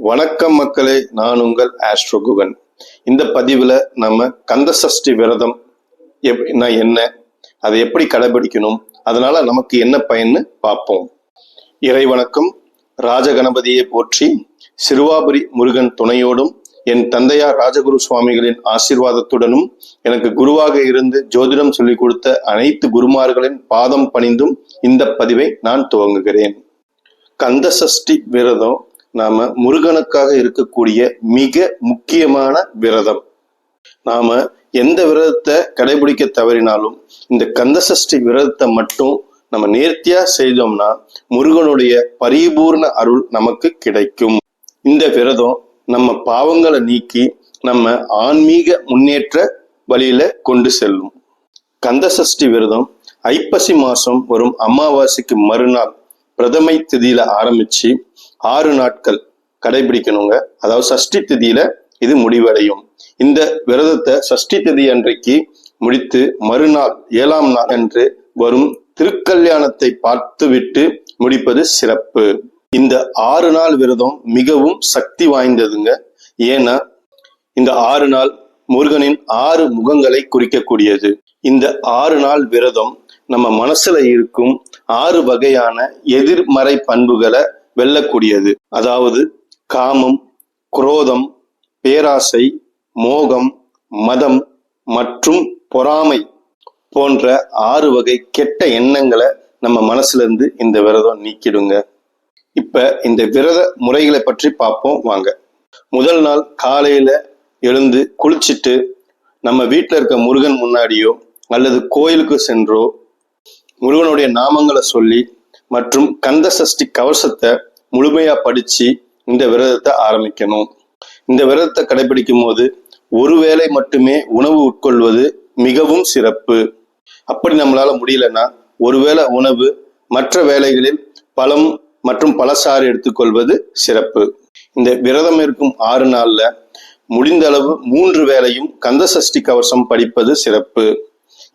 வணக்கம் மக்களே, நான் உங்கள் ஆஸ்ட்ரோ குகன். இந்த பதிவில் நம்ம கந்த சஷ்டி விரதம் என்ன, அதை எப்படி கடைபிடிக்கணும், அதனால நமக்கு என்ன பயன்னு பார்ப்போம். இறை வணக்கம். ராஜகணபதியை போற்றி, சிறுவாபுரி முருகன் துணையோடும் என் தந்தையார் ராஜகுரு சுவாமிகளின் ஆசீர்வாதத்துடனும் எனக்கு குருவாக இருந்து ஜோதிடம் சொல்லிக் கொடுத்த அனைத்து குருமார்களின் பாதம் பணிந்தும் இந்த பதிவை நான் துவங்குகிறேன். கந்த சஷ்டி விரதம் நாம முருகனுக்காக இருக்கக்கூடிய மிக முக்கியமான விரதம். நாம எந்த விரதத்தை கடைபிடிக்க தவறினாலும் இந்த கந்த சஷ்டி விரதத்தை மட்டும் நம்ம நேர்த்தியா செய்தோம்னா முருகனுடைய பரிபூர்ண அருள் நமக்கு கிடைக்கும். இந்த விரதம் நம்ம பாவங்களை நீக்கி நம்ம ஆன்மீக முன்னேற்ற வழியில கொண்டு செல்லும். கந்த சஷ்டி விரதம் ஐப்பசி மாசம் வரும் அமாவாசைக்கு மறுநாள் பிரதமை திதியில ஆரம்பிச்சு 6 நாட்கள் கடைபிடிக்கணுங்க. அதாவது சஷ்டி திதியில இது முடிவடையும். இந்த விரதத்தை சஷ்டி திதி அன்றைக்கு முடித்து மறுநாள் 7ஆம் நாள் அன்று வரும் திருக்கல்யாணத்தை பார்த்துவிட்டு முடிப்பது சிறப்பு. இந்த 6 நாள் விரதம் மிகவும் சக்தி வாய்ந்ததுங்க. ஏன்னா இந்த 6 நாள் முருகனின் 6 முகங்களை குறிக்கக்கூடியது. இந்த 6 நாள் விரதம் நம்ம மனசுல இருக்கும் 6 வகையான எதிர்மறை பண்புகளை வெல்லக்கூடியது. அதாவது காமம், குரோதம், பேராசை, மோகம், மதம் மற்றும் பொறாமை போன்ற 6 வகை கெட்ட எண்ணங்களை நம்ம மனசுல இருந்து இந்த விரதம் நீக்கிடுங்க. இப்ப இந்த விரத முறைகளை பற்றி பார்ப்போம் வாங்க. முதல் நாள் காலையில எழுந்து குளிச்சுட்டு நம்ம வீட்டில் இருக்க முருகன் முன்னாடியோ அல்லது கோயிலுக்கு சென்றோ முருகனுடைய நாமங்களை சொல்லி மற்றும் கந்த சஷ்டி கவசத்தை முழுமையா படிச்சு இந்த விரதத்தை ஆரம்பிக்கணும். இந்த விரதத்தை கடைபிடிக்கும் போது ஒரு வேளை மட்டுமே உணவு உட்கொள்வது மிகவும் சிறப்பு. அப்படி நம்மளால முடியலன்னா ஒருவேளை உணவு, மற்ற வேளைகளில் பழம் மற்றும் பழச்சாறு எடுத்துக்கொள்வது சிறப்பு. இந்த விரதம் இருக்கும் 6 நாள்ல முடிந்த அளவு 3 வேளையும் கந்த சஷ்டி கவசம் படிப்பது சிறப்பு.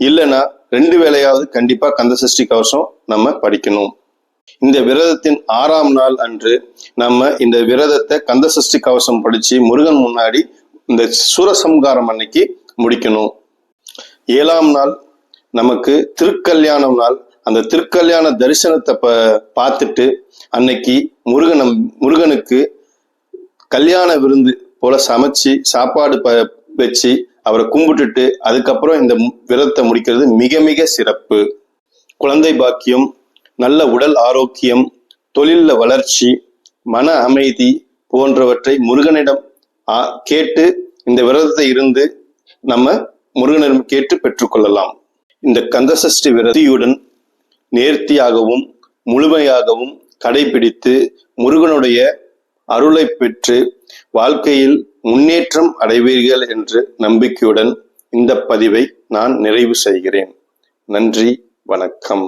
இல்லைன்னா 2 வேளையாவது கண்டிப்பா கந்த சஷ்டி கவசம் நம்ம படிக்கணும். இந்த விரதத்தின் 6ஆம் நாள் அன்று நம்ம இந்த விரதத்தை கந்த சஷ்டி கவசம் படிச்சு முருகன் முன்னாடி இந்த சூரசம்காரம் அன்னைக்கு முடிக்கணும். 7ஆம் நாள் நமக்கு திருக்கல்யாணம் நாள். அந்த திருக்கல்யாண தரிசனத்தை பார்த்துட்டு அன்னைக்கு முருகனுக்கு கல்யாண விருந்து போல சமைச்சு சாப்பாடு வச்சு அவரை கும்பிட்டுட்டு அதுக்கப்புறம் இந்த விரதத்தை முடிக்கிறது மிக மிக சிறப்பு. குழந்தை பாக்கியம், நல்ல உடல் ஆரோக்கியம், தொழில வளர்ச்சி, மன அமைதி போன்றவற்றை முருகனிடம் கேட்டு இந்த விரதத்தை இருந்து நம்ம முருகனிடம் கேட்டு பெற்றுக்கொள்ளலாம். இந்த கந்த சஷ்டி விரதியுடன் நேர்த்தியாகவும் முழுமையாகவும் கடைபிடித்து முருகனுடைய அருளை பெற்று வாழ்க்கையில் முன்னேற்றம் அடைவீர்கள் என்று நம்பிக்கையுடன் இந்த பதிவை நான் நிறைவு செய்கிறேன். நன்றி, வணக்கம்.